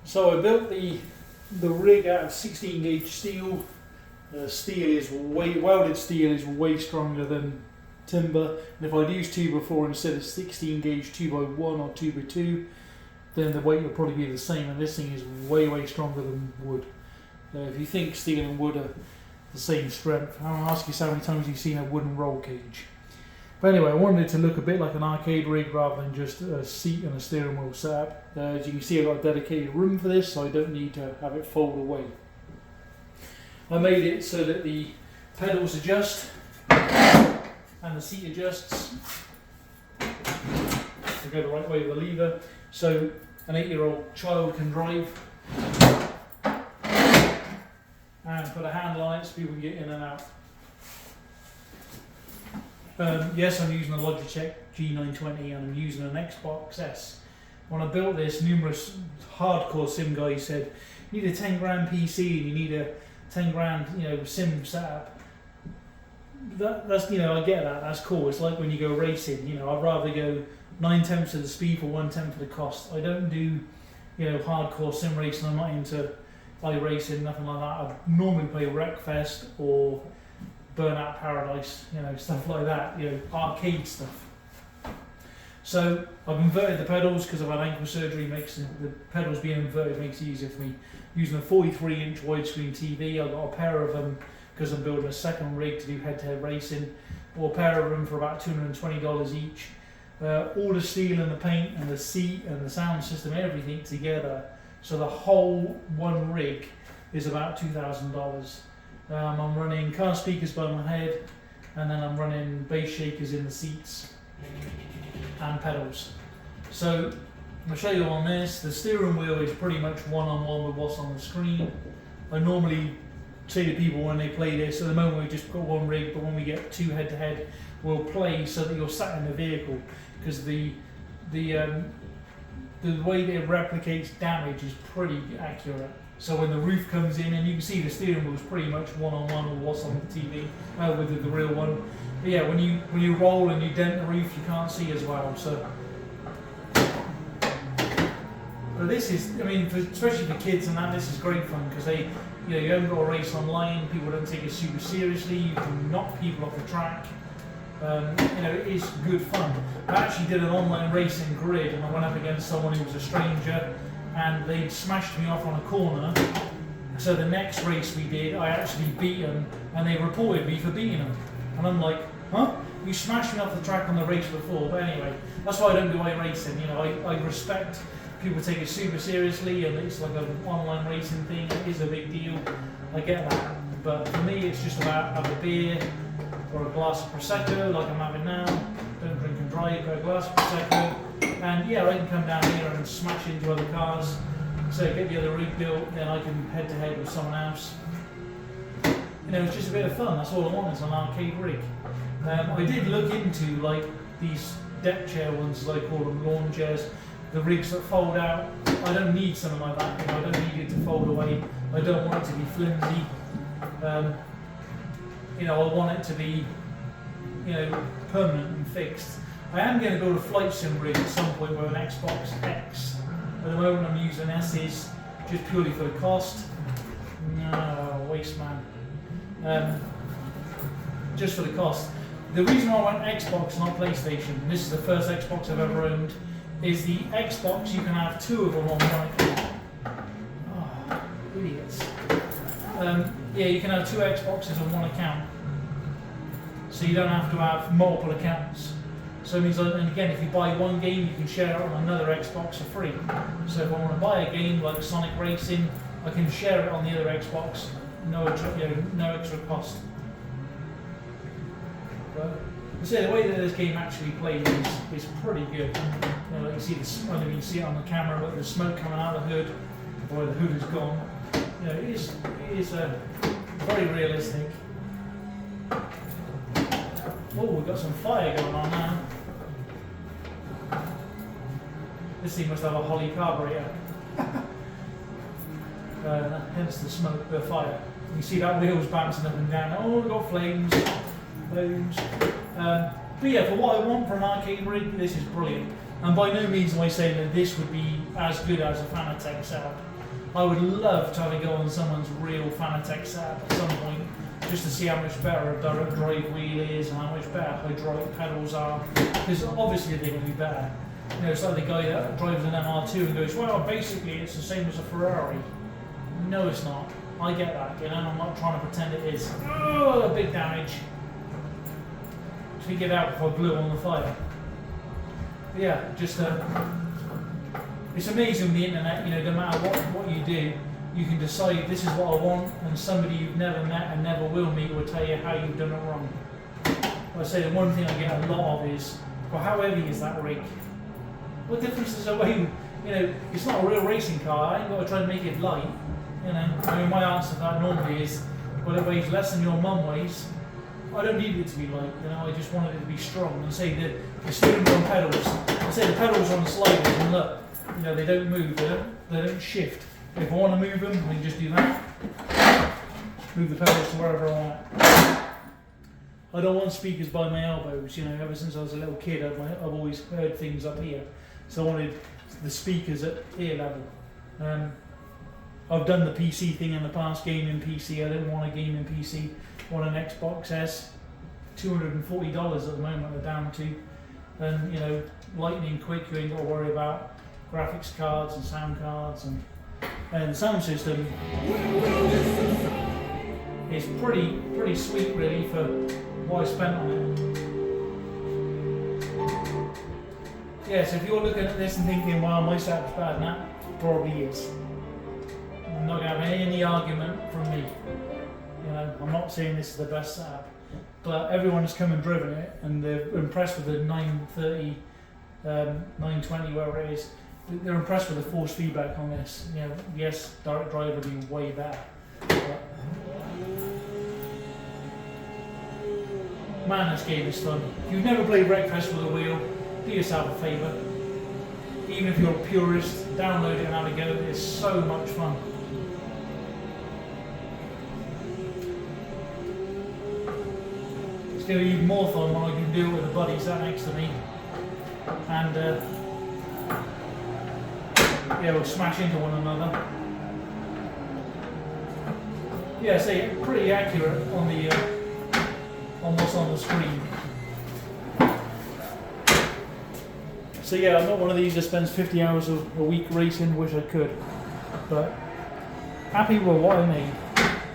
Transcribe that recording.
So I built the rig out of 16 gauge steel. Welded steel is way stronger than timber. And if I'd used 2x4 instead of 16 gauge 2x1 or 2x2, then the weight will probably be the same. And this thing is way stronger than wood. If you think steel and wood are the same strength, I'll ask you how many times you've seen a wooden roll cage. But anyway, I wanted it to look a bit like an arcade rig rather than just a seat and a steering wheel setup. As you can see, I've got a dedicated room for this, so I don't need to have it fold away. I made it so that the pedals adjust and the seat adjusts to go the right way with the lever, so an 8-year-old child can drive, and put a handle on it so people can get in and out. Yes, I'm using a Logitech G920 and I'm using an Xbox S. When I built this, numerous hardcore sim guys said, you need a 10 grand PC and you need a 10 grand, sim setup. That's I get that, that's cool. It's like when you go racing, I'd rather go 9/10 of the speed for 1/10 of the cost. I don't do, hardcore sim racing. I'm not into iRacing, nothing like that. I normally play Wreckfest or Burnout Paradise, stuff like that, arcade stuff. So I've inverted the pedals because I've had ankle surgery. Makes the pedals being inverted makes it easier for me. Using a 43-inch widescreen TV, I got a pair of them because I'm building a second rig to do head-to-head racing. Bought a pair of them for about $220 each. All the steel and the paint and the seat and the sound system, everything together. So the whole one rig is about $2,000. I'm running car speakers by my head, and then I'm running bass shakers in the seats and pedals. So I'm going to show you on this. The steering wheel is pretty much one-on-one with what's on the screen. I normally say to people when they play this, at the moment we've just got one rig, but when we get two head-to-head, we'll play so that you're sat in the vehicle, because the way that it replicates damage is pretty accurate. So when the roof comes in, and you can see the steering wheel is pretty much one-on-one with what's on the TV, with the real one. But yeah, when you roll and you dent the roof, you can't see as well. So, but this is, especially for kids and that, this is great fun because they, you haven't got to race online. People don't take it super seriously. You can knock people off the track. It is good fun. I actually did an online racing grid, and I went up against someone who was a stranger, and they smashed me off on a corner. So the next race we did, I actually beat them, and they reported me for beating them. And I'm like, huh? You smashed me off the track on the race before. But anyway, that's why I don't do iRacing. I respect people take it super seriously, and it's like an online racing thing. It is a big deal. I get that. But for me, it's just about have a beer or a glass of Prosecco, like I'm having now. Don't drink and drive, but a glass of Prosecco. And yeah, I can come down here and smash into other cars. So get the other rig built, then I can head to head with someone else. It's just a bit of fun. That's all I want is an arcade rig. I did look into like these deck chair ones, as I call them, lawn chairs. The rigs that fold out. I don't need something like that. I don't need it to fold away. I don't want it to be flimsy. I want it to be, permanent and fixed. I am going to build a flight sim rig at some point with an Xbox X. At the moment I'm using S's just purely for the cost. No, waste man. Just for the cost. The reason I want Xbox, not PlayStation, and this is the first Xbox I've ever owned, is the Xbox, you can have two of them on one account. Oh, idiots. Yeah, you can have two Xboxes on one account. So you don't have to have multiple accounts. So it means, and again, if you buy one game, you can share it on another Xbox for free. So if I want to buy a game like Sonic Racing, I can share it on the other Xbox, no extra cost. But so the way that this game actually plays is pretty good. Like you see I don't know if you can see it on the camera, but the smoke coming out of the hood, or the hood is gone. It is very realistic. Oh, we've got some fire going on now. This thing must have a Holly carburetor. Hence the smoke, the fire. You see that wheel's bouncing up and down. Oh, we've got flames. But yeah, for what I want for an arcade rig, this is brilliant. And by no means am I saying that this would be as good as a Fanatec setup. I would love to have a go on someone's real Fanatec setup at some point, just to see how much better a direct drive wheel is and how much better hydraulic pedals are, because obviously they're going to be better. You know, it's like the guy that drives an MR2 and goes, well, basically it's the same as a Ferrari. No, it's not. I get that, you know, I'm not trying to pretend it is. Oh, big damage. Just get out before I blew on the fire. But yeah, just it's amazing the internet, you know, no matter what you do, you can decide this is what I want, and somebody you've never met and never will meet will tell you how you've done it wrong. I say the one thing I get a lot of is, well, how heavy is that rig? What difference does it weigh? You know, it's not a real racing car. I ain't got to try and make it light. You know, I mean, my answer to that normally is, well, it weighs less than your mum weighs. I don't need it to be light. You know, I just wanted it to be strong. And say the steering wheel pedals. I say the pedals on the sliders, and look, you know, they don't move. They don't shift. If I want to move them, I can just do that. Move the pedals to wherever I want. I don't want speakers by my elbows. You know, ever since I was a little kid, I've always heard things up here. So I wanted the speakers at ear level. I've done the PC thing in the past, gaming PC. I didn't want a gaming PC. I want an Xbox S. $240 at the moment they're down to. And you know, lightning quick, you ain't got to worry about graphics cards and sound cards, and the sound system is pretty sweet really for what I spent on it. Yeah, so if you're looking at this and thinking, well, my setup's bad, and that probably is. I'm not going to have any argument from me. You know, I'm not saying this is the best setup, but everyone has come and driven it, and they're impressed with the 930, 920, wherever it is. They're impressed with the force feedback on this. You know, yes, direct drive would be way better. But man, this game is fun. If you've never played Wreckfest with a wheel, do yourself a favour. Even if you're a purist, download it and have a go. It's so much fun. It's going to be even more fun when I can do it with the buddies sat next to me. And yeah, we'll smash into one another. Yeah, so pretty accurate on the on what's on the screen. So yeah, I'm not one of these that spends 50 hours a week racing. Wish I could, but happy with what I made.